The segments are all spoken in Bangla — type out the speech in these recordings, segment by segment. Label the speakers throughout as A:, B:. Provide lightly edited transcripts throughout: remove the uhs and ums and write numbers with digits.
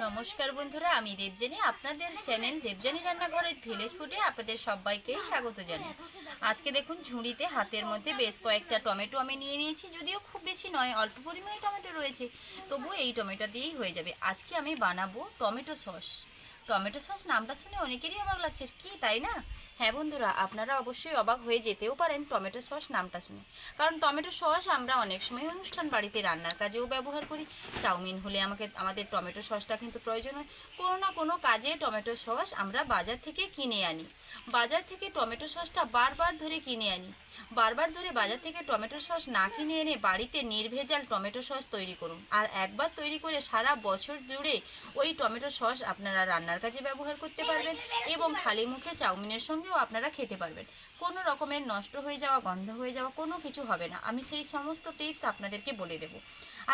A: নমস্কার বন্ধুরা, আমি দেবজানী। আপনাদের চ্যানেল দেবজানী রান্নাঘরের ভিলেজ ফুডে আপনাদের সবাইকে স্বাগত জানাই। আজকে দেখুন, ঝুড়িতে হাতের মধ্যে বেশ কয়েকটা টমেটো আমি নিয়ে নিয়েছি। যদিও খুব বেশি নয়, অল্প পরিমাণে টমেটো রয়েছে, তবু এই টমেটো দিয়েই হয়ে যাবে। আজকে আমি বানাবো টমেটো সস। টমেটো সস নামটা শুনে অনেকেরই অবাক লাগছে, কি তাই না? হ্যাঁ বন্ধুরা, আপনারা অবশ্যই অবাক হয়ে যেতেও পারেন টমেটো সস নামটা শুনে। কারণ টমেটো সস আমরা অনেক সময় অনুষ্ঠান বাড়িতে রান্নার কাজেও ব্যবহার করি। চাউমিন হলে আমাদের টমেটো সসটা কিন্তু প্রয়োজন হয়। কোনো না কোনো কাজে টমেটো সস আমরা বাজার থেকে কিনে আনি। বাজার থেকে টমেটো সসটা বারবার ধরে কিনে আনি। বারবার ধরে বাজার থেকে টমেটো সস না কিনে এনে বাড়িতে নির্ভেজাল টমেটো সস তৈরি করুন। আর একবার তৈরি করে সারা বছর জুড়ে ওই টমেটো সস আপনারা রান্নার কাজে ব্যবহার করতে পারবেন এবং খালি মুখে চাউমিনের সঙ্গেও আপনারা খেতে পারবেন। কোনো রকমের নষ্ট হয়ে যাওয়া, গন্ধ হয়ে যাওয়া কোনো কিছু হবে না। আমি সেই সমস্ত টিপস আপনাদেরকে বলে দেব।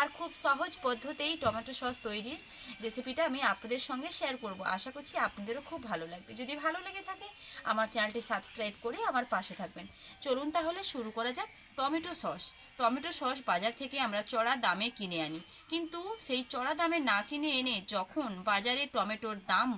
A: আর খুব সহজ পদ্ধতিতেই টমেটো সস তৈরির রেসিপিটা আমি আপনাদের সঙ্গে শেয়ার করব। আশা করছি আপনাদেরও খুব ভালো লাগবে। যদি ভালো লেগে থাকে আমার চ্যানেলটি সাবস্ক্রাইব করে আমার পাশে থাকবেন। চলুন তাহলে শুরু করা যাক। Tomato sauce. টমেটো সস বাজার থেকে আমরা চড়া দামে কিনে আনি, কিন্তু সেই চড়া দামে না কিনে এনে যখন বাজারে টমেটোর দাম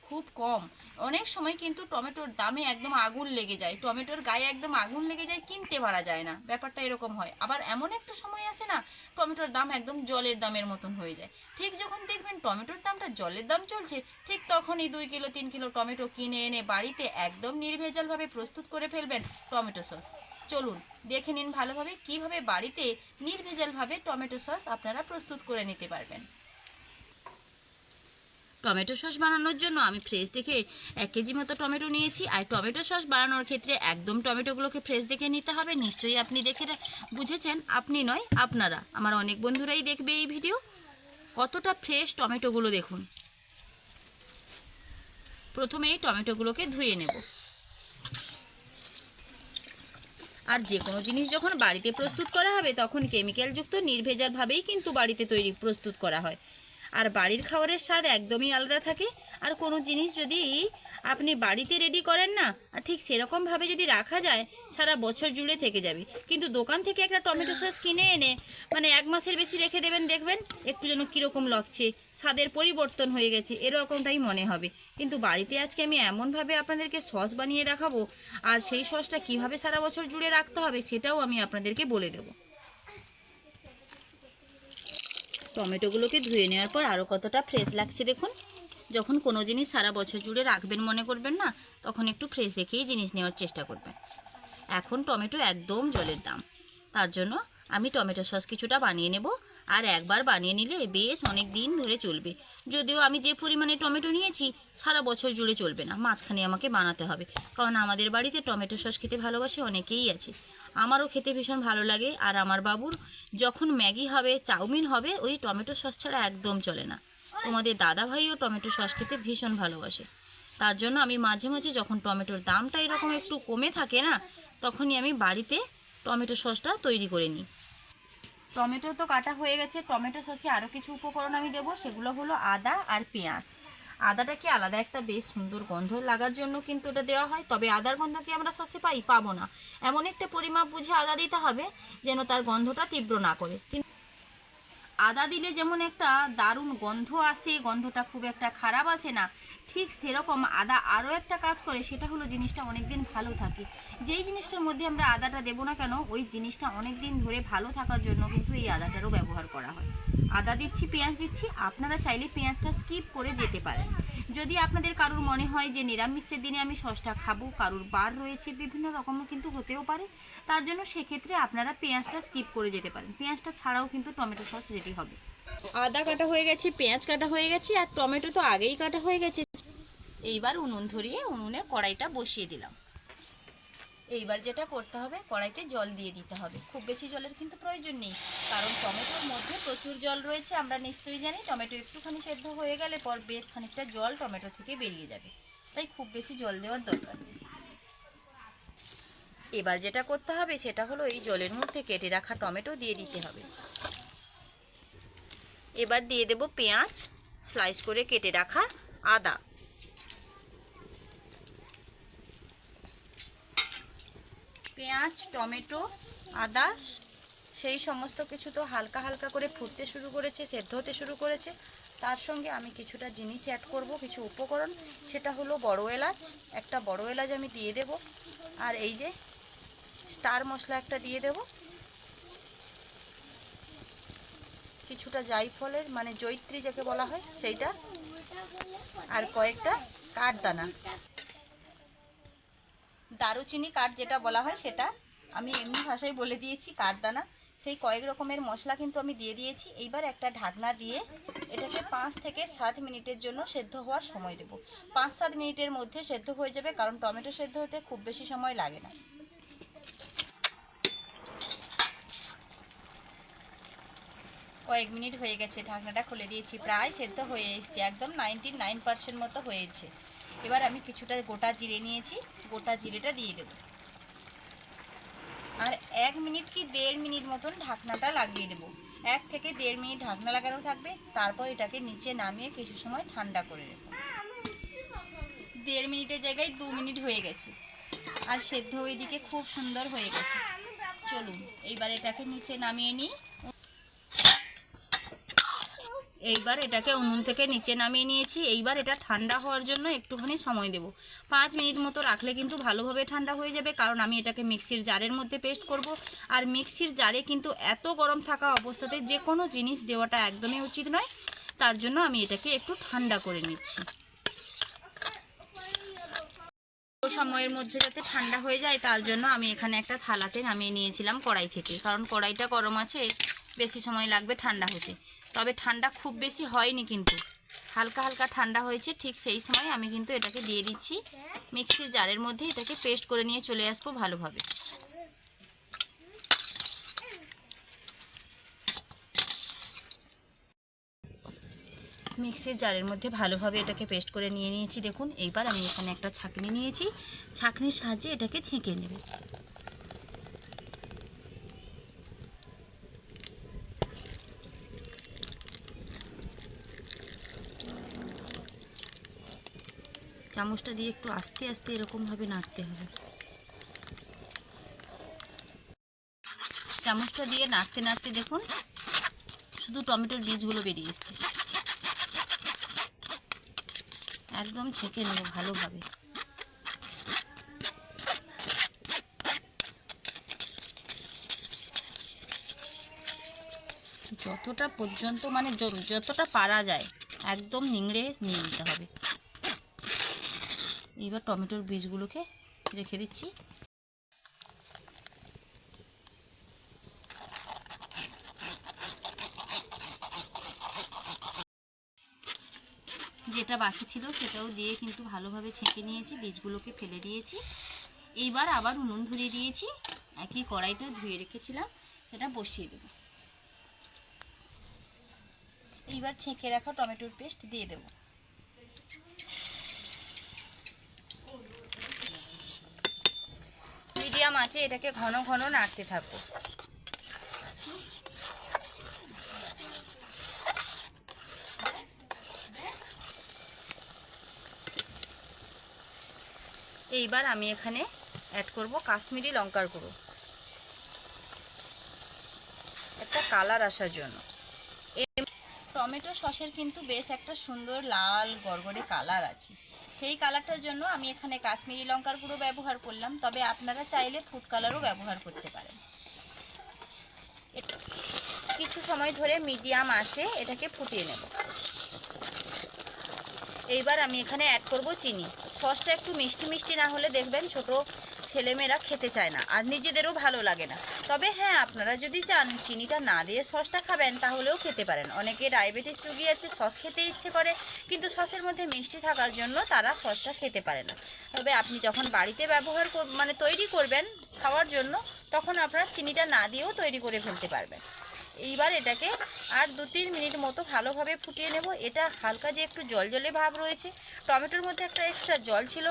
A: খুব কম, অনেক সময় কিন্তু টমেটোর দামে একদম আগুন লেগে যায়, টমেটোর গায়ে একদম আগুন লেগে যায়, কিনতে পারা যায় না। ব্যাপারটা এরকম হয়। আবার এমন একটা সময় আসে না, টমেটোর দাম একদম জলের দামের মতন হয়ে যায়। ঠিক যখন দেখবেন টমেটোর দামটা জলের দাম চলছে, ঠিক তখনই 2 কিলো 3 কিলো টমেটো কিনে এনে বাড়িতে একদম নির্ভেজালভাবে প্রস্তুত করে ফেলবেন টমেটো সস। চলুন দেখে নিন ভালোভাবে কিভাবে বাড়িতে নির্ভেজালভাবে টমেটো সস আপনারা প্রস্তুত করে নিতে পারবেন। টমেটো সস বানানোর জন্য আমি ফ্রেশ দেখে 1 কেজি মতো টমেটো নিয়েছি। আর টমেটো সস বানানোর ক্ষেত্রে একদম টমেটোগুলোকে ফ্রেশ দেখে নিতে হবে। নিশ্চয়ই আপনি দেখে বুঝেছেন, আপনি নয় আপনারা, আমার অনেক বন্ধুরাই দেখবে এই ভিডিও। কতটা ফ্রেশ টমেটোগুলো দেখুন। প্রথমে এই টমেটোগুলোকে ধুয়ে নেব। আর যে কোনো জিনিস যখন বাড়িতে প্রস্তুত করা হবে তখন কেমিক্যালযুক্ত নির্ভেজালভাবেই কিন্তু বাড়িতে প্রস্তুত করা হয়। আর বাড়ির খাবারের স্বাদ একদমই আলাদা থাকে। আর কোনো জিনিস যদি আপনি বাড়িতে রেডি করেন না, আর ঠিক সেরকমভাবে যদি রাখা যায়, সারা বছর জুড়ে থেকে যাবে। কিন্তু দোকান থেকে একটা টমেটো সস কিনে এনে 1 মাসের বেশি রেখে দেবেন, দেখবেন একটু যেন কীরকম লাগছে, স্বাদের পরিবর্তন হয়ে গেছে, এরকমটাই মনে হবে। কিন্তু বাড়িতে আজকে আমি এমনভাবে আপনাদেরকে সস বানিয়ে দেখাবো, আর সেই সসটা কিভাবে সারা বছর জুড়ে রাখতে হবে সেটাও আমি আপনাদেরকে বলে দেবো। টমেটোগুলোকে ধুয়ে নেওয়ার পর আরও কতটা ফ্রেশ লাগছে দেখুন। যখন কোনো জিনিস সারা বছর জুড়ে রাখবেন মনে করবেন না, তখন একটু ফ্রেশ রেখেই জিনিস নেওয়ার চেষ্টা করবেন। এখন টমেটো একদম জলের দাম, তার জন্য আমি টমেটো সস কিছুটা বানিয়ে নেব। আর একবার বানিয়ে নিলে বেশ অনেক দিন ধরে চলবে। যদিও আমি যে পরিমাণে টমেটো নিয়েছি সারা বছর জুড়ে চলবে না, মাঝখানে আমাকে বানাতে হবে। কারণ আমাদের বাড়িতে টমেটো সস খেতে ভালোবাসে অনেকেই আছে। আমারও খেতে ভীষণ ভালো লাগে। আর আমার বাবুর যখন ম্যাগি হবে, চাউমিন হবে, ওই টমেটো সস ছাড়া একদম চলে না। তোমাদের দাদা ভাইও টমেটো সস খেতে ভীষণ ভালোবাসে। তার জন্য আমি মাঝে মাঝে যখন টমেটোর দামটা এরকম একটু কমে থাকে না, তখনই আমি বাড়িতে টমেটো সসটা তৈরি করে নিই। টমেটো তো কাটা হয়ে গেছে। টমেটো সসে আরও কিছু উপকরণ আমি দেবো, সেগুলো হলো আদা আর পেঁয়াজ। আদাটাকে আলাদা একটা বেশ সুন্দর গন্ধ লাগার জন্য কিন্তু এটা দেওয়া হয়। তবে আদার গন্ধ কি আমরা সসে পাবো না। এমন একটা পরিমাপ বুঝে আদা দিতে হবে যেন তার গন্ধটা তীব্র না করে। কিন্তু আদা দিলে যেমন একটা দারুণ গন্ধ আসে, গন্ধটা খুব একটা খারাপ আসে না, ঠিক সেরকম আদা আরও একটা কাজ করে, সেটা হলো জিনিসটা অনেক দিন ভালো থাকে। যেই জিনিসটার মধ্যে আমরা আদাটা দেবো না কেন, ওই জিনিসটা অনেক দিন ধরে ভালো থাকার জন্য কিন্তু এই আদাটারও ব্যবহার করা হয়। আদা দিচ্ছি, পেঁয়াজ দিচ্ছি। আপনারা চাইলে পেঁয়াজটা স্কিপ করে যেতে পারেন। যদি আপনাদের কারুর মনে হয় যে নিরামিষের দিনে আমি সসটা খাবো, কারুর বার রয়েছে, বিভিন্ন রকমও কিন্তু হতেও পারে, তার জন্য সেক্ষেত্রে আপনারা পেঁয়াজটা স্কিপ করে যেতে পারেন। পেঁয়াজটা ছাড়াও কিন্তু টমেটো সস রেডি হবে। আদা কাটা হয়ে গেছে, পেঁয়াজ কাটা হয়ে গেছে, আর টমেটো তো আগেই কাটা হয়ে গেছে। এইবার উনুন ধরিয়ে উনুনে কড়াইটা বসিয়ে দিলাম। এইবার যেটা করতে হবে, কড়াইতে জল দিয়ে দিতে হবে। খুব বেশি জলের কিন্তু প্রয়োজন নেই, কারণ টমেটোর মধ্যে প্রচুর জল রয়েছে, আমরা নিশ্চয়ই জানি। টমেটো একটুখানি সেদ্ধ হয়ে গেলে পর বেশ খানিকটা জল টমেটো থেকে বেরিয়ে যাবে, তাই খুব বেশি জল দেওয়ার দরকার নেই। এবার যেটা করতে হবে সেটা হলো এই জলের মধ্যে কেটে রাখা টমেটো দিয়ে দিতে হবে। এবার দিয়ে দেব পেঁয়াজ, স্লাইস করে কেটে রাখা আদা, পেঁয়াজ, টমেটো, আদা, সেই সমস্ত কিছু তো হালকা হালকা করে ফুটতে শুরু করেছে, সেদ্ধ হতে শুরু করেছে। তার সঙ্গে আমি কিছুটা জিনিস অ্যাড করব, কিছু উপকরণ। সেটা হলো বড় এলাচ, একটা বড় এলাচ আমি দিয়ে দেব। আর এই যে স্টার মশলা একটা দিয়ে দেব, কিছুটা জায়ফলের মানে জয়িত্রী যাকে বলা হয় সেইটা, আর কয়েকটা কাঠদানা, দারুচিনি কাঠ যেটা বলা হয় সেটা, আমি এমনি ভাষায় বলে দিয়েছি কাঠদানা। সেই কয়েক রকমের মশলা কিন্তু আমি দিয়ে দিয়েছি। এইবার একটা ঢাকনা দিয়ে এটাকে 5 থেকে 7 মিনিটের জন্য সেদ্ধ হওয়ার সময় দেব। 5-7 মিনিটের মধ্যে সেদ্ধ হয়ে যাবে, কারণ টমেটো সেদ্ধ হতে খুব বেশি সময় লাগে না। কয়েক মিনিট হয়ে গেছে, ঢাকনাটা খুলে দিয়েছি, প্রায় সেদ্ধ হয়ে এসছে, একদম 99% মতো হয়েছে। এবার আমি কিছুটা গোটা জিরে নিয়েছি, গোটা জিরেটা দিয়ে দেব। আর 1 মিনিট কি 1.5 মিনিট মতন ঢাকনাটা লাগিয়ে দেবো। 1 থেকে 1.5 মিনিট ঢাকনা লাগানো থাকবে, তারপর এটাকে নিচে নামিয়ে কিছু সময় ঠান্ডা করে নেব। 1.5 মিনিটের জায়গায় 2 মিনিট হয়ে গেছে, আর সেদ্ধ ওইদিকে খুব সুন্দর হয়ে গেছে। চলুন এইবার এটাকে নিচে নামিয়ে নিই। এইবার এটাকে উনুন থেকে নিচে নামিয়ে নিয়েছি। এইবার এটা ঠান্ডা হওয়ার জন্য একটুখানি সময় দেব। 5 মিনিট মতো রাখলে কিন্তু ভালোভাবে ঠান্ডা হয়ে যাবে, কারণ আমি এটাকে মিক্সির জারের মধ্যে পেস্ট করব। আর মিক্সির জারে কিন্তু এত গরম থাকা অবস্থাতে যে কোনো জিনিস দেওয়াটা একদমই উচিত নয়, তার জন্য আমি এটাকে একটু ঠান্ডা করে নিচ্ছি। সময়ের মধ্যে যাতে ঠান্ডা হয়ে যায় তার জন্য আমি এখানে একটা থালাতে নামিয়ে নিয়েছিলাম কড়াই থেকে, কারণ কড়াইটা গরম আছে, বেশি সময় লাগবে ঠান্ডা হতে। তবে ঠান্ডা খুব বেশি হয়নি, কিন্তু হালকা হালকা ঠান্ডা হয়েছে। ঠিক সেই সময় আমি কিন্তু এটাকে দিয়ে দিচ্ছি মিক্সির জারের মধ্যে, এটাকে পেস্ট করে নিয়ে চলে আসবো ভালোভাবে। মিক্সির জারের মধ্যে ভালোভাবে এটাকে পেস্ট করে নিয়ে নিয়েছি। দেখুন এইবার আমি এখানে একটা ছাঁকনি নিয়েছি, ছাঁকনির সাহায্যে এটাকে ছেঁকে নেব। চামচটা দিয়ে একটু আস্তে আস্তে এরকমভাবে নাড়তে হবে। চামচটা দিয়ে নাড়তে নাড়তে দেখুন শুধু টমেটোর বীজগুলো বেরিয়ে এসছে। একদম ছেঁকে নেব ভালোভাবে। যতটা পর্যন্ত মানে যতটা পারা যায় একদম নিংড়ে নিয়ে নিতে হবে। এবার টমেটোর বীজগুলোকে রেখে দিচ্ছি। যেটা বাকি ছিল সেটাও দিয়ে কিন্তু ভালোভাবে ছেঁকে নিয়েছি, বীজগুলোকে ফেলে দিয়েছি। এইবার আবার উনুন ধরিয়ে দিয়েছি, একই কড়াইটা ধুয়ে রেখেছিলাম সেটা বসিয়ে দেব। এইবার ছেঁকে রাখা টমেটোর পেস্ট দিয়ে দেব। মিডিয়াম আঁচে এটাকে ঘন ঘন নাড়তে থাকবো। এইবার আমি এখানে অ্যাড করব কাশ্মীরি লঙ্কার গুঁড়ো, একটা কালার আসার জন্য। টমেটো সসের কিন্তু বেশ একটা সুন্দর লাল গড়গড়ে কালার আছে, সেই কালারটার জন্য আমি এখানে কাশ্মীরি লঙ্কার গুঁড়ো ব্যবহার করলাম। তবে আপনারা চাইলে ফুড কালারও ব্যবহার করতে পারেন। কিছু সময় ধরে মিডিয়াম আঁচে এটাকে ফুটিয়ে নেব। এইবার আমি এখানে অ্যাড করব চিনি। সসটা একটু মিষ্টি মিষ্টি না হলে দেখবেন ছোট ছেলেমেয়েরা খেতে চায় না, আর নিজেদেরও ভালো লাগে না। তবে হ্যাঁ, আপনারা যদি চান চিনিটা না দিয়ে সসটা খাবেন তাহলেও খেতে পারেন। অনেকে ডায়াবেটিস রোগী আছে, সস খেতে ইচ্ছে করে, কিন্তু সসের মধ্যে মিষ্টি থাকার জন্য তারা সসটা খেতে পারে না। তবে আপনি যখন বাড়িতে ব্যবহার মানে তৈরি করবেন খাওয়ার জন্য, তখন আপনারা চিনিটা না দিয়েও তৈরি করে ফেলতে পারবেন। এইবার এটাকে আর 2-3 মিনিট মতো ভালোভাবে ফুটিয়ে নেব। এটা হালকা যে একটু জলজলে ভাব রয়েছে, টমেটোর মধ্যে একটা এক্সট্রা জল ছিল,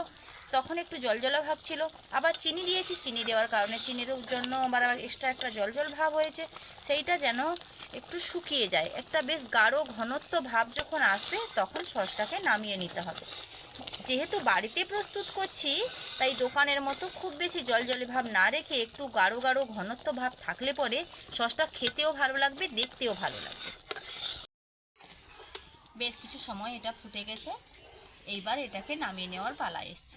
A: তখন একটু জলজলা ভাব ছিল। আবার চিনি দিয়েছি, চিনি দেওয়ার কারণে চিনির জন্য আবার এক্সট্রা একটা জলজল ভাব হয়েছে। সেইটা যেন একটু শুকিয়ে যায়, একটা বেশ গাঢ় ঘনত্ব ভাব যখন আসবে তখন সসটাকে নামিয়ে নিতে হবে। যেহেতু বাড়িতে প্রস্তুত করছি তাই দোকানের মতো খুব বেশি জলজলে ভাব না রেখে একটু গাঢ় গাঢ় ঘনত্ব ভাব থাকলে পরে সসটা খেতেও ভালো লাগবে, দেখতেও ভালো লাগবে। বেশ কিছু সময় এটা ফুটে গেছে, এইবার এটাকে নামিয়ে নেওয়ার পালা এসছে।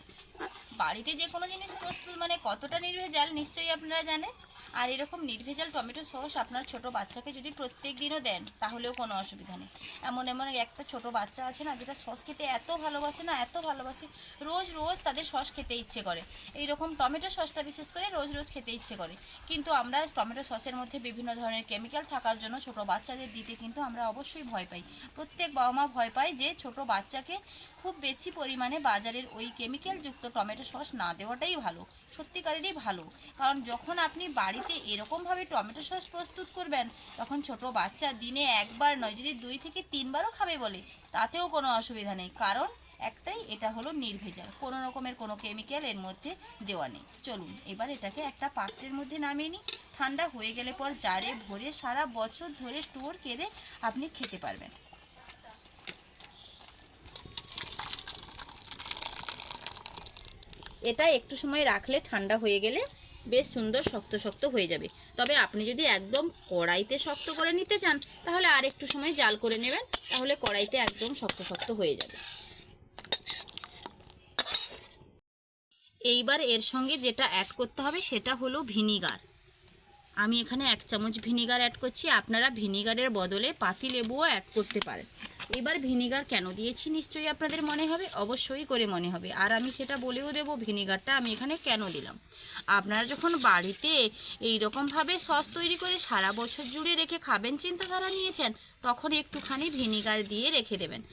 A: বাড়িতে যে কোনো জিনিস প্রস্তুত মানে কতটা নির্ভেজাল নিশ্চয়ই আপনারা জানেন। আর এরকম নির্ভেজাল টমেটো সস আপনার ছোট বাচ্চাকে যদি প্রত্যেক দিনও দেন তাহলেও কোনো অসুবিধা নেই। এমন এমন একটা ছোট বাচ্চা আছে না, যেটা সস খেতে এত ভালোবাসে না, এত ভালোবাসে, রোজ রোজ তাদের সস খেতে ইচ্ছে করে। এইরকম টমেটো সসটা বিশেষ করে রোজ রোজ খেতে ইচ্ছে করে, কিন্তু আমরা টমেটো সসের মধ্যে বিভিন্ন ধরনের কেমিক্যাল থাকার জন্য ছোট বাচ্চাদের দিতে কিন্তু আমরা অবশ্যই ভয় পাই। প্রত্যেক বাবা মা ভয় পায় যে ছোট বাচ্চাকে খুব বেশি পরিমাণে বাজারের ওই কেমিক্যালযুক্ত টমেটো সস না দেওয়াটাই ভালো, সত্যিকারেরই ভালো। কারণ যখন আপনি বাড়িতে এরকমভাবে টমেটো সস প্রস্তুত করবেন, তখন ছোট বাচ্চা দিনে একবার নয়, যদি 2 থেকে 3বারও খাবে বলে, তাতেও কোনো অসুবিধা নেই। কারণ একটাই, এটা হলো নির্ভেজাল, কোনো রকমের কোনো কেমিক্যাল এর মধ্যে দেওয়া নেই। চলুন এবার এটাকে একটা পাত্রের মধ্যে নামিয়ে নিই। ঠান্ডা হয়ে গেলে পর জারে ভরে সারা বছর ধরে স্টোর করে আপনি খেতে পারবেন। এটা একটু সময় রাখলে ঠান্ডা হয়ে গেলে বেশ সুন্দর শক্ত শক্ত হয়ে যাবে। তবে আপনি যদি একদম কড়াইতে শক্ত করে নিতে চান তাহলে আর একটু সময় জাল করে নেবেন, তাহলে কড়াইতে একদম শক্ত শক্ত হয়ে যাবে। এইবার এর সঙ্গে যেটা অ্যাড করতে হবে সেটা হলো ভিনিগার। আমি এখানে 1 চামচ ভিনিগার অ্যাড করছি, আপনারা ভিনিগারের বদলে পাতিলেবুও অ্যাড করতে পারেন। এবার ভিনিগার কেন দিয়েছি নিশ্চয়ই আপনাদের মনে হবে, অবশ্যই করে মনে হবে, আর আমি সেটা বলেও দেবো ভিনিগারটা আমি এখানে কেন দিলাম। আপনারা যখন বাড়িতে এই রকমভাবে সস তৈরি করে সারা বছর জুড়ে রেখে খাবেন চিন্তাধারা নিয়েছেন, তখন একটুখানি ভিনিগার দিয়ে রেখে দেবেন,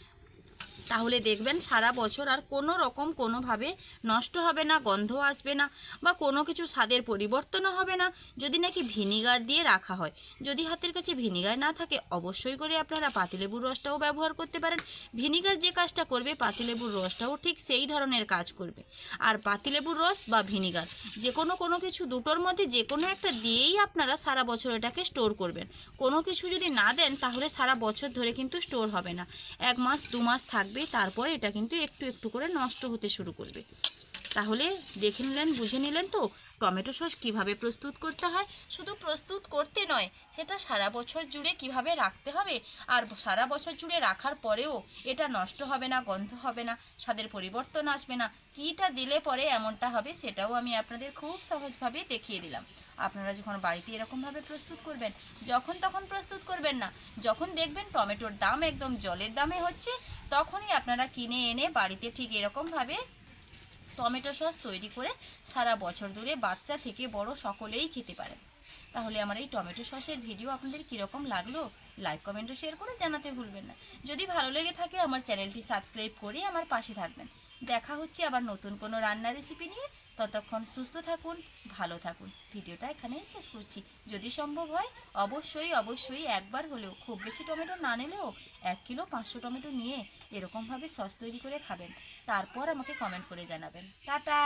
A: তাহলে দেখবেন সারা বছর আর কোনো রকম কোনোভাবে নষ্ট হবে না, গন্ধ আসবে না, বা কোনো কিছু স্বাদের পরিবর্তনও হবে না, যদি নাকি ভিনিগার দিয়ে রাখা হয়। যদি হাতের কাছে ভিনিগার না থাকে অবশ্যই করে আপনারা পাতিলেবুর রসটাও ব্যবহার করতে পারেন। ভিনিগার যে কাজটা করবে পাতিলেবুর রসটাও ঠিক সেই ধরনের কাজ করবে। আর পাতিলেবুর রস বা ভিনিগার যে কোনো কিছু দুটোর মধ্যে যে কোনো একটা দিয়েই আপনারা সারা বছর এটাকে স্টোর করবেন। কোনো কিছু যদি না দেন তাহলে সারা বছর ধরে কিন্তু স্টোর হবে না, 1 মাস 2 মাস থাকবে, তারপর এটা কিন্তু একটু একটু করে নষ্ট হতে শুরু করবে। তাহলে দেখে নিলেন, বুঝে নিলেন তো টমেটো সস কিভাবে প্রস্তুত করতে হয়। শুধু প্রস্তুত করতে নয়, সেটা সারা বছর জুড়ে কিভাবে রাখতে হবে, আর সারা বছর জুড়ে রাখার পরেও এটা নষ্ট হবে না, গন্ধ হবে না, স্বাদের পরিবর্তন আসবে না, কীটা দিলে পরে এমনটা হবে সেটাও আমি আপনাদের খুব সহজভাবে দেখিয়ে দিলাম। আপনারা যখন বাড়িতে এরকমভাবে প্রস্তুত করবেন, যখন তখন প্রস্তুত করবেন না, যখন দেখবেন টমেটোর দাম একদম জলের দামে হচ্ছে, তখনই আপনারা কিনে এনে বাড়িতে ঠিক এরকমভাবে টমেটো সস তৈরি করে সারা বছর ধরে বাচ্চা থেকে বড় সকলেই খেতে পারেন। তাহলে আমার এই টমেটো সসের ভিডিও আপনাদের কীরকম লাগলো লাইক কমেন্ট ও শেয়ার করে জানাতে ভুলবেন না। যদি ভালো লেগে থাকে আমার চ্যানেলটি সাবস্ক্রাইব করে আমার পাশে থাকবেন। দেখা হচ্ছে আবার নতুন কোনো রান্নার রেসিপি নিয়ে, ততক্ষণ সুস্থ থাকুন, ভালো থাকুন। ভিডিওটা এখানেই শেষ করছি। যদি সম্ভব হয় অবশ্যই একবার হলেও, খুব বেশি টমেটো না নিলেও 1 কিলো 500 টমেটো নিয়ে এরকমভাবে সস তৈরি করে খাবেন, তারপর আমাকে কমেন্ট করে জানাবেন। টাটা।